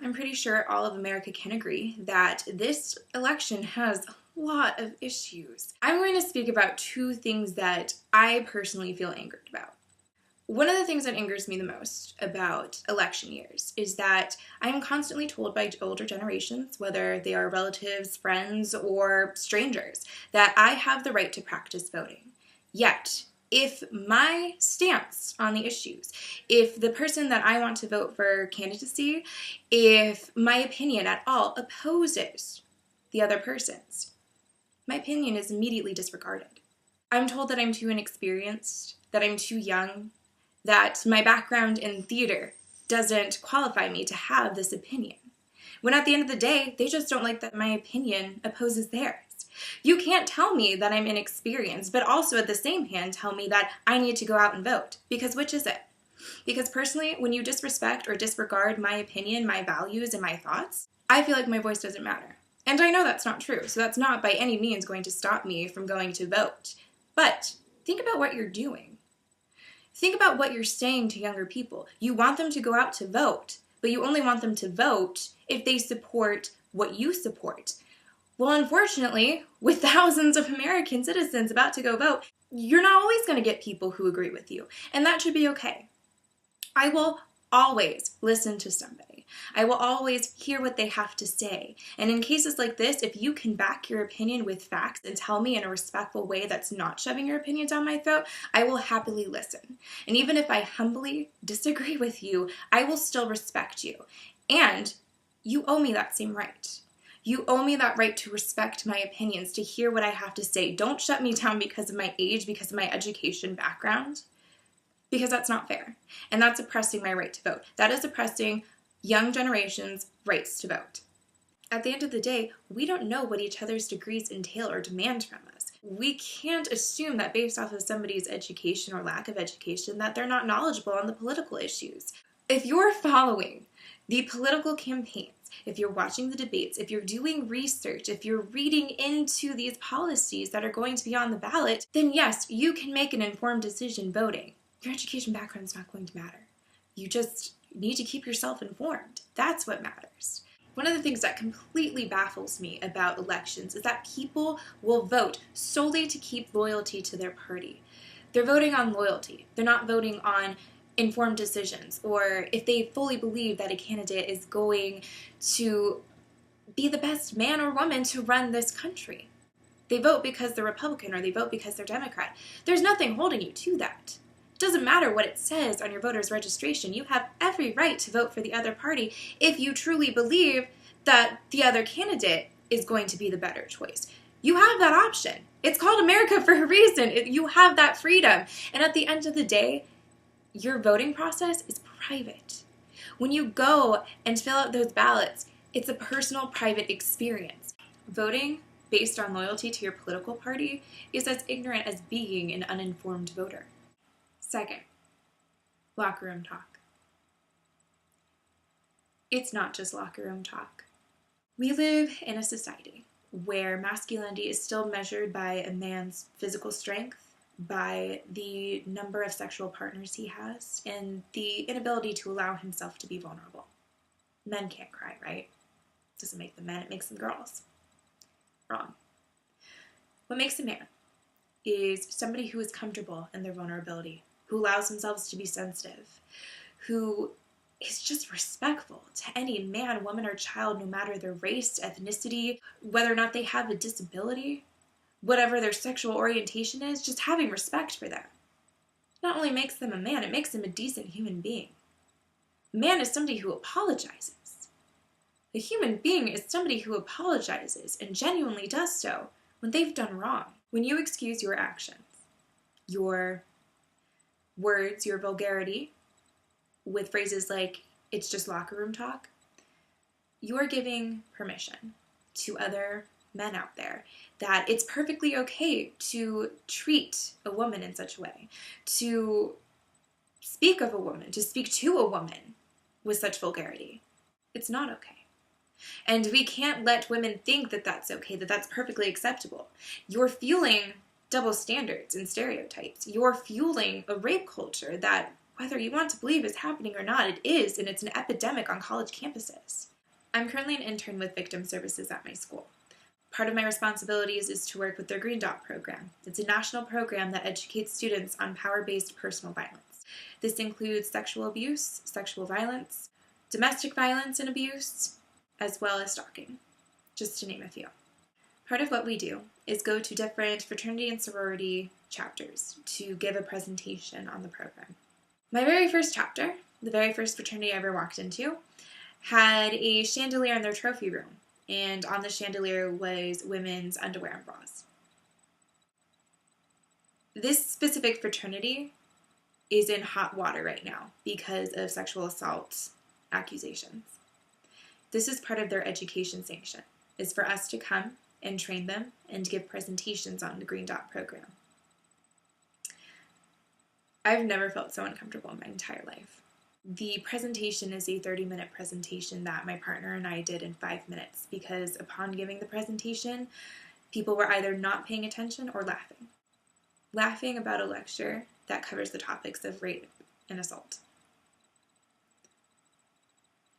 I'm pretty sure all of America can agree that this election has a lot of issues. I'm going to speak about two things that I personally feel angered about. One of the things that angers me the most about election years is that I am constantly told by older generations, whether they are relatives, friends, or strangers, that I have the right to practice voting. Yet, if my stance on the issues, if the person that I want to vote for candidacy, if my opinion at all opposes the other person's, my opinion is immediately disregarded. I'm told that I'm too inexperienced, that I'm too young, that my background in theater doesn't qualify me to have this opinion. When at the end of the day, they just don't like that my opinion opposes theirs. You can't tell me that I'm inexperienced, but also at the same hand tell me that I need to go out and vote. Because which is it? Because personally, when you disrespect or disregard my opinion, my values, and my thoughts, I feel like my voice doesn't matter. And I know that's not true, so that's not by any means going to stop me from going to vote. But think about what you're doing. Think about what you're saying to younger people. You want them to go out to vote, but you only want them to vote if they support what you support. Well, unfortunately, with thousands of American citizens about to go vote, you're not always going to get people who agree with you, and that should be okay. I will always listen to somebody. I will always hear what they have to say. And in cases like this, if you can back your opinion with facts and tell me in a respectful way that's not shoving your opinion down my throat, I will happily listen. And even if I humbly disagree with you, I will still respect you. And you owe me that same right. You owe me that right to respect my opinions, to hear what I have to say. Don't shut me down because of my age, because of my education background, because that's not fair. And that's oppressing my right to vote. That is oppressing young generations' rights to vote. At the end of the day, we don't know what each other's degrees entail or demand from us. We can't assume that based off of somebody's education or lack of education that they're not knowledgeable on the political issues. If you're following the political campaigns, if you're watching the debates, if you're doing research, if you're reading into these policies that are going to be on the ballot, then yes, you can make an informed decision voting. Your education background is not going to matter. You just need to keep yourself informed. That's what matters. One of the things that completely baffles me about elections is that people will vote solely to keep loyalty to their party. They're voting on loyalty. They're not voting on informed decisions, or if they fully believe that a candidate is going to be the best man or woman to run this country. They vote because they're Republican or they vote because they're Democrat. There's nothing holding you to that. It doesn't matter what it says on your voter's registration. You have every right to vote for the other party if you truly believe that the other candidate is going to be the better choice. You have that option. It's called America for a reason. You have that freedom. And at the end of the day, your voting process is private. When you go and fill out those ballots, it's a personal, private experience. Voting based on loyalty to your political party is as ignorant as being an uninformed voter. Second, locker room talk. It's not just locker room talk. We live in a society where masculinity is still measured by a man's physical strength, by the number of sexual partners he has, and the inability to allow himself to be vulnerable. Men can't cry, right? It doesn't make them men, it makes them girls. Wrong. What makes a man is somebody who is comfortable in their vulnerability, who allows themselves to be sensitive, who is just respectful to any man, woman, or child, no matter their race, ethnicity, whether or not they have a disability, whatever their sexual orientation is, just having respect for them. Not only makes them a man, it makes them a decent human being. A man is somebody who apologizes. A human being is somebody who apologizes and genuinely does so when they've done wrong. When you excuse your actions, your words, your vulgarity, with phrases like, it's just locker room talk, you are giving permission to other men out there that it's perfectly okay to treat a woman in such a way, to speak of a woman, to speak to a woman with such vulgarity. It's not okay. And we can't let women think that that's okay, that that's perfectly acceptable. You're fueling double standards and stereotypes. You're fueling a rape culture that whether you want to believe is happening or not, it is, and it's an epidemic on college campuses. I'm currently an intern with Victim Services at my school. Part of my responsibilities is to work with their Green Dot program. It's a national program that educates students on power-based personal violence. This includes sexual abuse, sexual violence, domestic violence and abuse, as well as stalking, just to name a few. Part of what we do is go to different fraternity and sorority chapters to give a presentation on the program. My very first chapter, the very first fraternity I ever walked into, had a chandelier in their trophy room, and on the chandelier was women's underwear and bras. This specific fraternity is in hot water right now because of sexual assault accusations. This is part of their education sanction, is for us to come and train them and give presentations on the Green Dot program. I've never felt so uncomfortable in my entire life. The presentation is a 30-minute presentation that my partner and I did in 5 minutes because upon giving the presentation, people were either not paying attention or laughing. Laughing about a lecture that covers the topics of rape and assault.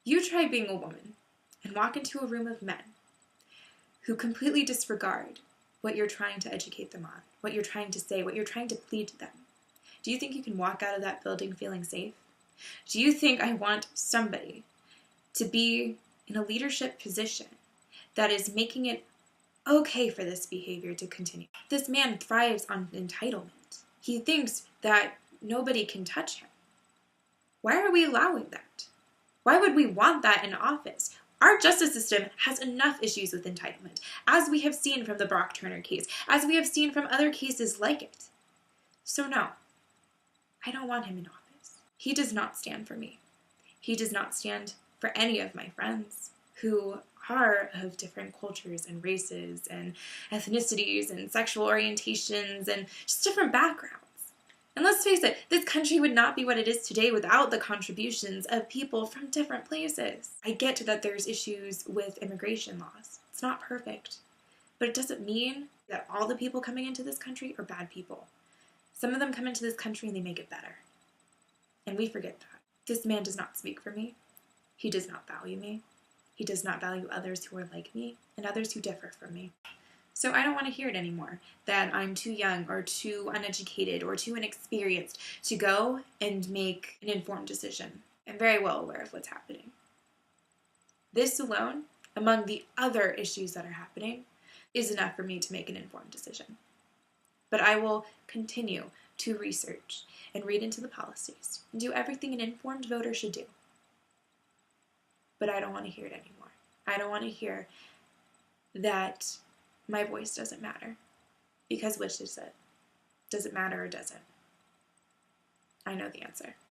You try being a woman and walk into a room of men who completely disregard what you're trying to educate them on, what you're trying to say, what you're trying to plead to them. Do you think you can walk out of that building feeling safe? Do you think I want somebody to be in a leadership position that is making it okay for this behavior to continue? This man thrives on entitlement. He thinks that nobody can touch him. Why are we allowing that? Why would we want that in office? Our justice system has enough issues with entitlement, as we have seen from the Brock Turner case, as we have seen from other cases like it. So no, I don't want him in office. He does not stand for me. He does not stand for any of my friends who are of different cultures and races and ethnicities and sexual orientations and just different backgrounds. And let's face it, this country would not be what it is today without the contributions of people from different places. I get that there's issues with immigration laws. It's not perfect. But it doesn't mean that all the people coming into this country are bad people. Some of them come into this country and they make it better. And we forget that. This man does not speak for me. He does not value me. He does not value others who are like me and others who differ from me. So I don't want to hear it anymore, that I'm too young or too uneducated or too inexperienced to go and make an informed decision. I'm very well aware of what's happening. This alone, among the other issues that are happening, is enough for me to make an informed decision. But I will continue to research and read into the policies and do everything an informed voter should do. But I don't want to hear it anymore. I don't want to hear that my voice doesn't matter. Because which is it? Does it matter or does it? I know the answer.